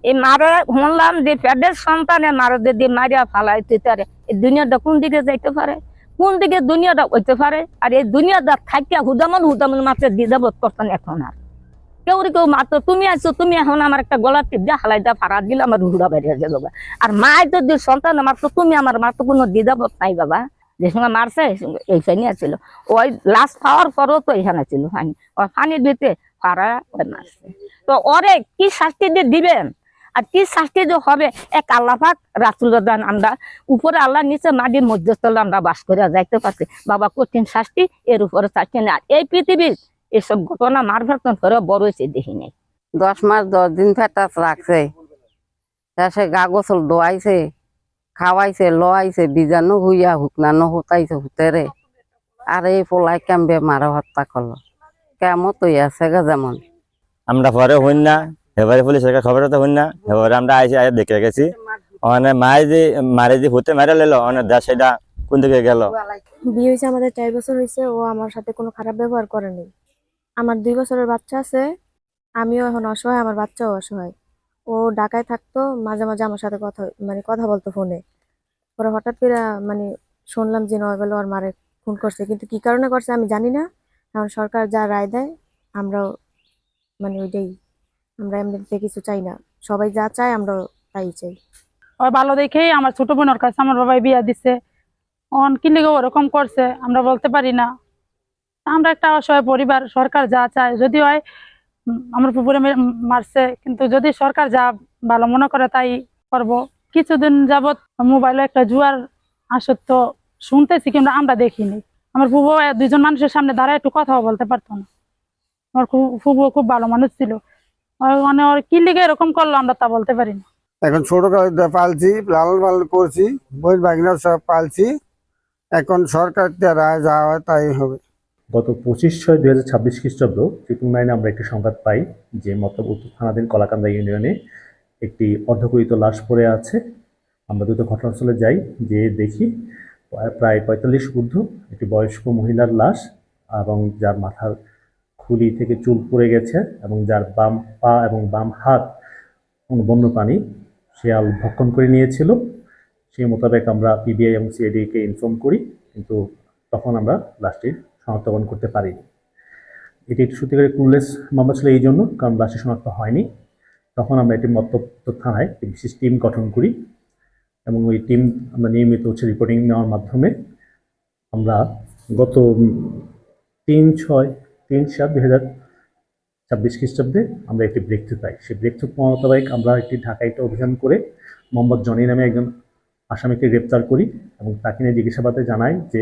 এই মারা শুনলাম যে পেটের সন্তানের মারা যদি মারিয়া ফালাইতে পারে এই দুনিয়াটা কোন দিকে যাইতে পারে, কোন দিকে দুনিয়াটা হইতে পারে। আর এই দুনিয়াটা থাকিয়া হুদামন হুদামন মাছের দ্বিধাবোধ করতেন এখন আর কেউ কেউ মাত্র তুমি আছো, তুমি এখন আমার একটা গলা টিপ দিয়ে হালাই দা ফাড়া দিলে আমার হুড়া বেরিয়ে গেল। আর মায়ের যদি সন্তান মাত্র তুমি আমার মাত্র কোনো দ্বিধাবোধ নাই বাবা। যে সঙ্গে মারছে এইখানে ছিল, ওই লাশ পাওয়ার পরও তো এখানে ছিল পানি, ওই পানির ভিতরে ফাড়া ওই মারছে। তো ওরে কি শাস্তি দিয়ে দিবেন আর কি শাস্তি যে হবে এক আল্লাহ পাক রাসূল দান। আমরা উপরে আল্লাহ নিচে মাটির মধ্যস্থলে আমরা বাস করে যাইতে পারছি বাবা, কঠিন শাস্তি এর উপরে শাস্তি না। আর এই পৃথিবীর এসব ঘটনা মার ভেতন করে বড় হয়েছে দেখি নাই। 10 মাস 10 দিন ফেটাস রাখছে, শেষে গা গোসল দোয়াইছে, খাওয়াইছে, লোয়াইছে, বীজাণু হুইয়া হুকনানো হুতাইছে হুতেরে। আর এই পোলাই কেমবে মারা হত্যা করলো, কেমন তো আছে গা। যেমন আমরা পরে হইন না, এবারে পুলিশের খবর তো হইন না, এবারে আমরা আইসি আয় দেখে গেছি মানে মারে যে হুতে মেরে লেলো অনেক দেশ সেটা কোন দিকে গেল। বিয়ে হয়েছে আমাদের 4 বছর হয়েছে, ও আমার সাথে কোনো খারাপ ব্যবহার করেনি। আমার 2 বছরের বাচ্চা আছে, আমিও এখন অসহায়, আমার বাচ্চাও অসহায়। ও ঢাকায় থাকতো, মাঝে মাঝে আমার সাথে কথা বলতো ফোনে। পরে হঠাৎ করে শুনলাম যে নয়বেলা ওর মারে খুন করছে, কিন্তু কি কারণে করছে আমি জানি না। এখন সরকার যা রায় দেয় আমরাও ওইটাই, আমরা এমনিতে কিছু চাই না, সবাই যা চায় আমরা তাই চাই। ওই ভালো দেখেই আমার ছোট বোনের কাছে আমার বাবাই বিয়া দিছে, অন কি লিগে ওরকম করছে আমরা বলতে পারি না। আমরা একটা অসহায় পরিবার, সরকার যা চায় যদি হয় আমার পুকুরে মারছে, কিন্তু যদি সরকার যা ভালো মনে করে তাই করব। কিছুদিন যাবৎ মোবাইলে একটা জুয়ার আসক্ত শুনতেছি, কিন্তু আমরা দেখিনি। আমার ফুবু 2জন মানুষের সামনে দাঁড়ায় একটু কথাও বলতে পারতো না। আমার ফুবু খুব ভালো মানুষ ছিল, মানে ওর কি লিগে এরকম করলো আমরা তা বলতে পারি না। এখন ছোট পালছি, লালন পালন করছি, বই বাগিনা সব পালছি। এখন সরকার রায় যা হয় তাই হবে। গত 25/6/2026 খ্রিস্টাব্দ 999 আমরা একটি সংবাদ পাই যে মতলব উত্তর থানাধীন কলাকান্দা ইউনিয়নে একটি অর্ধপরিত লাশ পড়ে আছে। আমরা দ্রুত ঘটনাস্থলে যাই, যে দেখি প্রায় 45 ঊর্ধ্ব একটি বয়স্ক মহিলার লাশ, এবং যার মাথার খুলি থেকে চুল পড়ে গেছে, এবং যার বাম পা এবং বাম হাত বন্যপ্রাণী শেয়াল ভক্ষণ করে নিয়েছিল। সেই মোতাবেক আমরা পিবিআই এবং সিআইডিকে ইনফর্ম করি, কিন্তু তখন আমরা লাশটির শনাক্তকরণ করতে পারিনি। এটি একটি সত্যিকারের ক্লুলেস মামলা ছিল এই জন্য, কারণ লাশটি শনাক্ত হয়নি। তখন আমরা একটি মতলব থানায় একটি বিশেষ টিম গঠন করি, এবং ওই টিম আমরা নিয়মিত রিপোর্টিং নেওয়ার মাধ্যমে আমরা গত 3/6/2026 খ্রিস্টাব্দে আমরা একটি ব্রেকথ্রু পাই। সেই ব্রেকথ্রু মোতাবেক আমরা একটি ঢাকায় একটা অভিযান করে মোহাম্মদ জনি নামে একজন আসামিকে গ্রেপ্তার করি, এবং তাকে নিয়ে জিজ্ঞাসাবাদে জানাই যে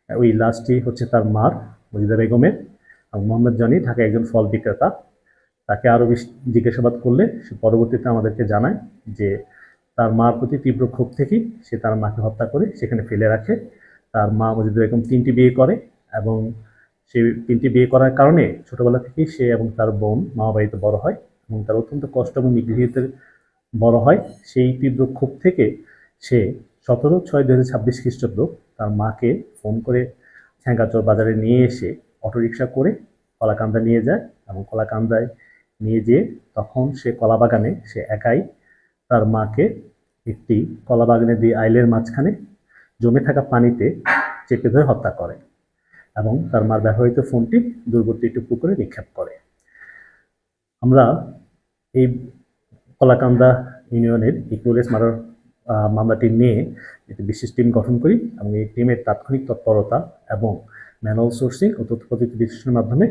ওই লাশটি হচ্ছে তার মার মজিদা বেগমের, এবং মোহাম্মদ জনি ঢাকায় একজন ফল বিক্রেতা। তাকে আরও বেশি জিজ্ঞাসাবাদ করলে সে পরবর্তীতে আমাদেরকে জানায় যে তার মার প্রতি তীব্র ক্ষোভ থেকেই সে তার মাকে হত্যা করে সেখানে ফেলে রাখে। তার মা মজিদা বেগম 3টি বিয়ে করে, এবং সেই 3টি বিয়ে করার কারণে ছোটবেলা থেকেই সে এবং তার বোন মামা বাড়িতে বড় হয়, এবং তার অত্যন্ত কষ্ট এবং নিগৃহীত বড় হয়। সেই তীব্র ক্ষোভ থেকে সে 17/6/2026 খ্রিস্টাব্দ তার মাকে ফোন করে ছেঙ্গাচর বাজারে নিয়ে এসে অটোরিকশা করে কলাকান্দা নিয়ে যায়, এবং কলাকান্দায় নিয়ে যেয়ে তখন সে কলাবাগানে সে একাই তার মাকে একটি কলাবাগানের দিয়ে আইলের মাঝখানে জমে থাকা পানিতে চেপে ধরে হত্যা করে, এবং তার মার ব্যবহৃত ফোনটি দূরবর্তী একটি পুকুরে নিক্ষেপ করে। আমরা এই কলাকান্দা ইউনিয়নের ইকুয়ালেস মার্ডার মামলাটি নিয়ে একটি বিশেষ টিম গঠন করি, এবং এই টিমের তাৎক্ষণিক তৎপরতা এবং ম্যানুয়াল সোর্সিং ও তথ্যপ্রযুক্তি বিশ্লেষণের মাধ্যমে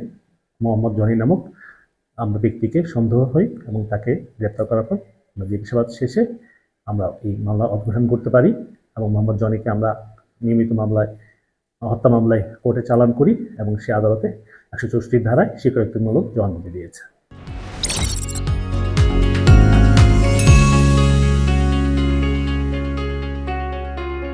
মোহাম্মদ জনি নামক আমরা ব্যক্তিকে সন্দেহ হই, এবং তাকে গ্রেপ্তার করার পর আমরা জিজ্ঞাসাবাদ শেষে আমরা এই মামলা উদ্ঘাটন করতে পারি, এবং মোহাম্মদ জনিকে আমরা নিয়মিত হত্যা মামলায় কোর্টে চালান করি, এবং সে আদালতে 164 ধারায় স্বীকারোক্তিমূলক জবানবন্দি দিয়েছে।